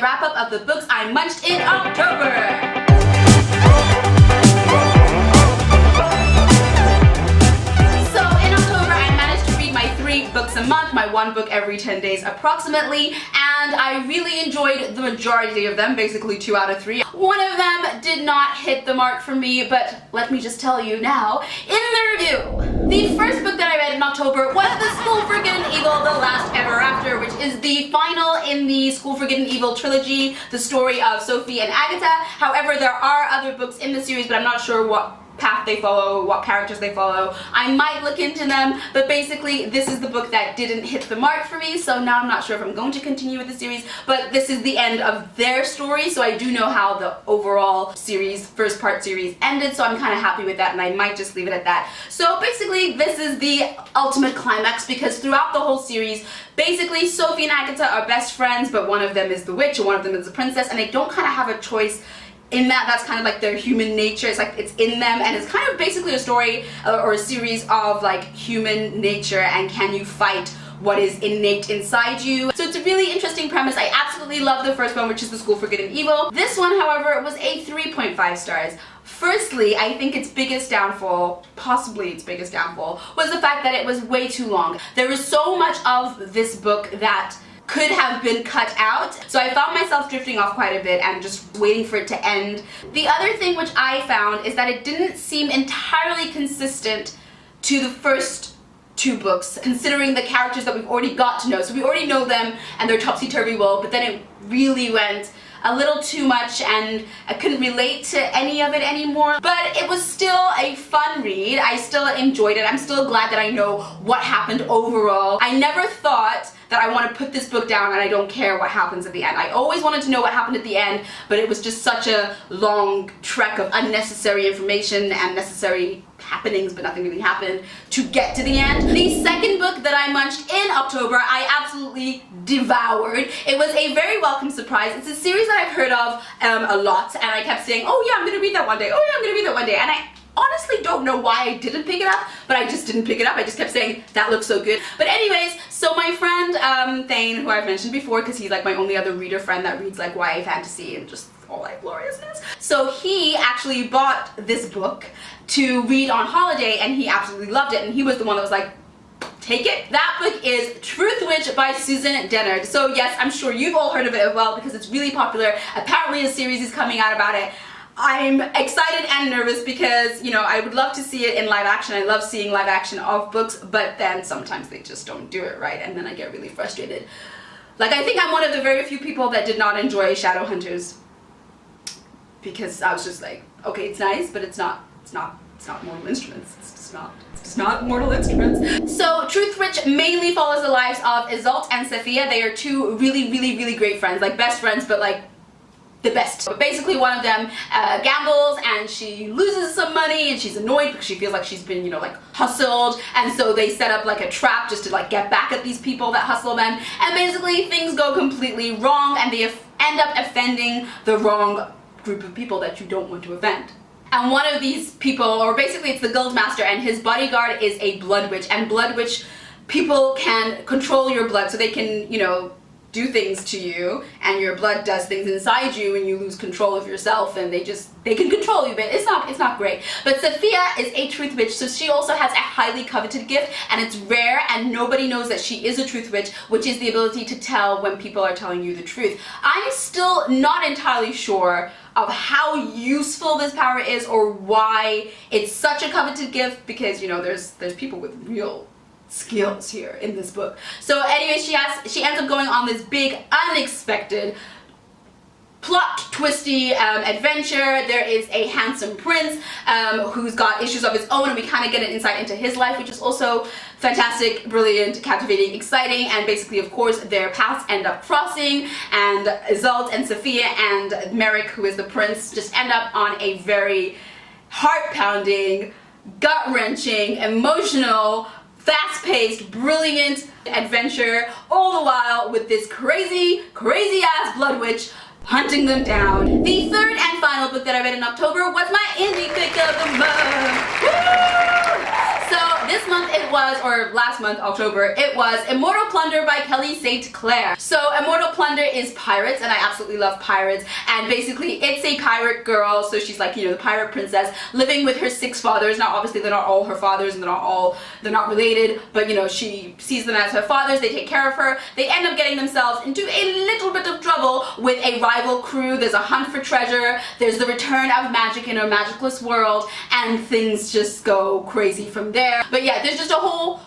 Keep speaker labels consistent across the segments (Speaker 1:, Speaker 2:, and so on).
Speaker 1: my wrap-up of the books I munched in October. Books a month, my one book every 10 days approximately, and I really enjoyed the majority of them, basically 2 out of 3. One of them did not hit the mark for me, but let me just tell you now in the review. The first book that I read in October was The School for Good and Evil, The Last Ever After, which is the final in the School for Good and Evil trilogy, the story of Sophie and Agatha. However, there are other books in the series, but I'm not sure what path they follow, what characters they follow. I might look into them, but basically this is the book that didn't hit the mark for me, so now I'm not sure if I'm going to continue with the series, but this is the end of their story, so I do know how the overall series, first part series ended, so I'm kind of happy with that, and I might just leave it at that. So basically this is the ultimate climax, because throughout the whole series, basically Sophie and Agatha are best friends, but one of them is the witch and one of them is the princess, and they don't kind of have a choice in that. That's kind of like their human nature. It's like it's in them, and it's kind of basically a story or a series of like human nature and can you fight what is innate inside you. So it's a really interesting premise. I absolutely love the first one, which is The School for Good and Evil. This one, however, was a 3.5 stars. Firstly, I think its biggest downfall, possibly its biggest downfall, was the fact that it was way too long. There was so much of this book that could have been cut out, so I found myself drifting off quite a bit and just waiting for it to end. The other thing which I found is that it didn't seem entirely consistent to the first 2 books, considering the characters that we've already got to know. So we already know them and their topsy-turvy world, but then it really went a little too much and I couldn't relate to any of it anymore. But it was still a fun read. I still enjoyed it. I'm still glad that I know what happened overall. I never thought that I want to put this book down and I don't care what happens at the end. I always wanted to know what happened at the end, but it was just such a long trek of unnecessary information and necessary happenings, but nothing really happened to get to the end. The second book that I munched in October, I absolutely devoured. It was a very welcome surprise. It's a series that I've heard of a lot, and I kept saying, oh yeah, I'm gonna read that one day, oh yeah, I'm gonna read that one day, and I honestly don't know why I didn't pick it up, but I just didn't pick it up. I just kept saying, that looks so good. But anyways, so my friend Thane, who I've mentioned before, because he's like my only other reader friend that reads like YA fantasy and just all that gloriousness. So he actually bought this book to read on holiday and he absolutely loved it, and he was the one that was like, take it. That book is Truth Witch by Susan Dennard. So yes, I'm sure you've all heard of it as well because it's really popular. Apparently a series is coming out about it. I'm excited and nervous because, you know, I would love to see it in live action. I love seeing live action of books, but then sometimes they just don't do it right and then I get really frustrated. Like, I think I'm one of the very few people that did not enjoy Shadowhunters because I was just like, okay, it's nice, but it's not Mortal Instruments. It's just not Mortal Instruments. So Truth Witch mainly follows the lives of Isolde and Sophia. They are 2 really great friends, like best friends, but like the best. But basically one of them gambles and she loses some money and she's annoyed because she feels like she's been, you know, like hustled, and so they set up like a trap just to like get back at these people that hustle them, and basically things go completely wrong and they end up offending the wrong group of people that you don't want to offend. And one of these people, or basically it's the Guildmaster, and his bodyguard is a blood witch, and blood witch people can control your blood, so they can, you know, do things to you, and your blood does things inside you and you lose control of yourself, and they can control you, but it's not great. But Sophia is a truth witch, so she also has a highly coveted gift, and it's rare and nobody knows that she is a truth witch, which is the ability to tell when people are telling you the truth. I'm still not entirely sure of how useful this power is or why it's such a coveted gift, because, you know, there's people with real skills here in this book. So anyway, she ends up going on this big unexpected plot twisty adventure. There is a handsome prince who's got issues of his own, and we kind of get an insight into his life, which is also fantastic, brilliant, captivating, exciting, and basically of course their paths end up crossing, and Isolde and Sophia and Merrick, who is the prince, just end up on a very heart-pounding, gut-wrenching, emotional, fast-paced, brilliant adventure, all the while with this crazy ass blood witch hunting them down. The third and final book that I read in October was my indie pick of the month. Woo! So this month it it was, or last month, October, it was Immortal Plunder by Kelly St. Clair. So Immortal Plunder is pirates, and I absolutely love pirates, and basically it's a pirate girl, so she's like, you know, the pirate princess living with her 6 fathers. Now obviously they're not all her fathers, and they're not related, but you know, she sees them as her fathers, they take care of her. They end up getting themselves into a little bit of trouble with a rival crew. There's a hunt for treasure, there's the return of magic in a magicless world, and things just go crazy from there. But yeah, there's just a whole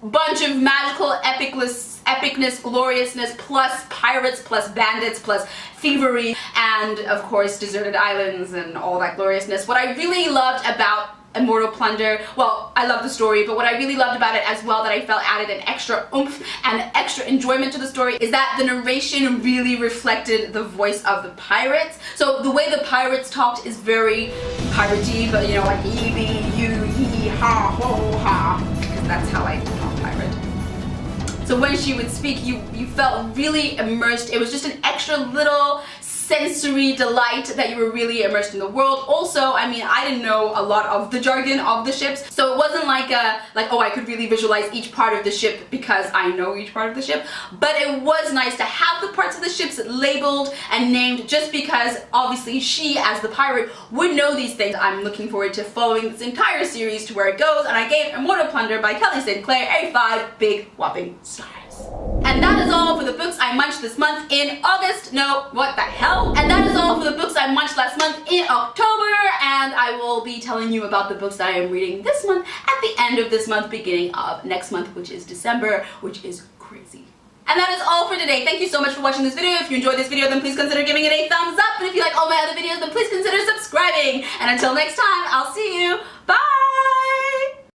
Speaker 1: bunch of magical epicness, gloriousness, plus pirates, plus bandits, plus thievery, and of course deserted islands and all that gloriousness. What I really loved about Immortal Plunder, well, I love the story, but what I really loved about it as well, that I felt added an extra oomph and extra enjoyment to the story, is that the narration really reflected the voice of the pirates. So the way the pirates talked is very piratey, but you know, like ye, be, you, he, ha, ho, ha, because that's how I talk pirate. So when she would speak, you felt really immersed. It was just an extra little sensory delight that you were really immersed in the world. Also, I mean, I didn't know a lot of the jargon of the ships, so it wasn't like oh, I could really visualize each part of the ship because I know each part of the ship, but it was nice to have the parts of the ships labeled and named, just because obviously she, as the pirate, would know these things. I'm looking forward to following this entire series to where it goes, and I gave Immortal Plunder by Kelly St. Clair a 5 big whopping stars. And that is all for the books I munched this month in August. No, what the hell? And that is all for the books I munched last month in October, and I will be telling you about the books that I am reading this month at the end of this month, beginning of next month, which is December, which is crazy. And that is all for today. Thank you so much for watching this video. If you enjoyed this video, then please consider giving it a thumbs up, and if you like all my other videos, then please consider subscribing. And until next time, I'll see you. Bye!